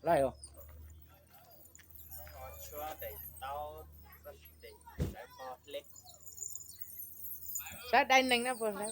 Lại rồi. Họ chua đầy tao rất đầy cái bọt lên Sát đây nành nó vừa đấy.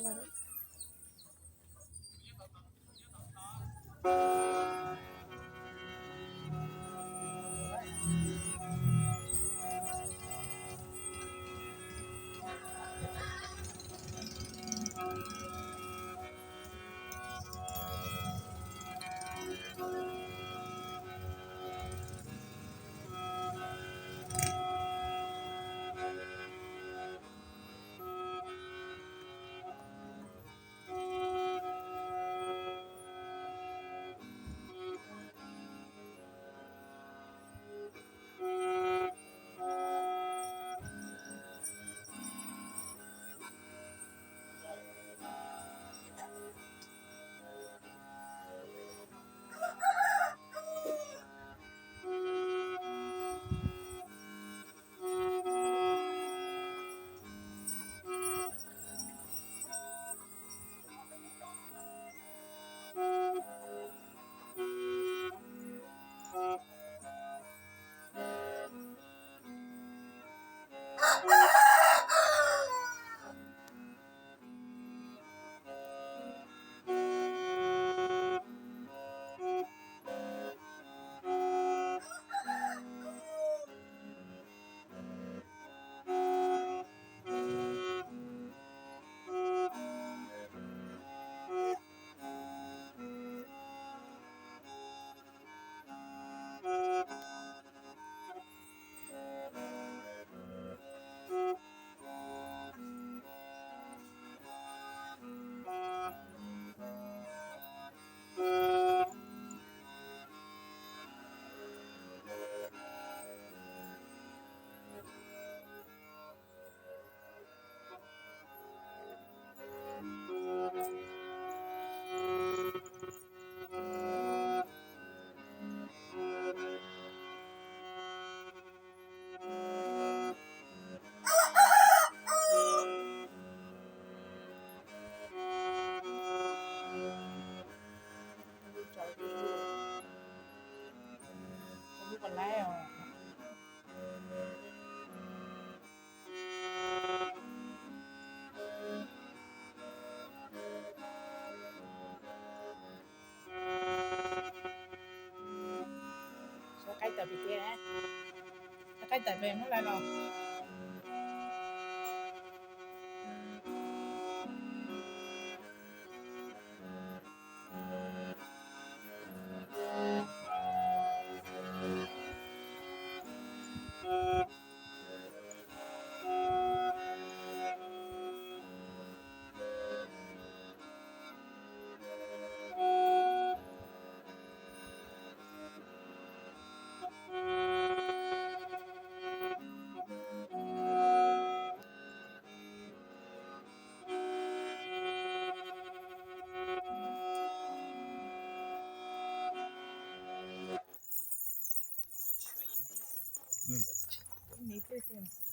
Không còn leo. Sao cái tờ bị kia á? Cái tờ về nó lại rồi. chua in đi chứ Ừ. Ní thế xem.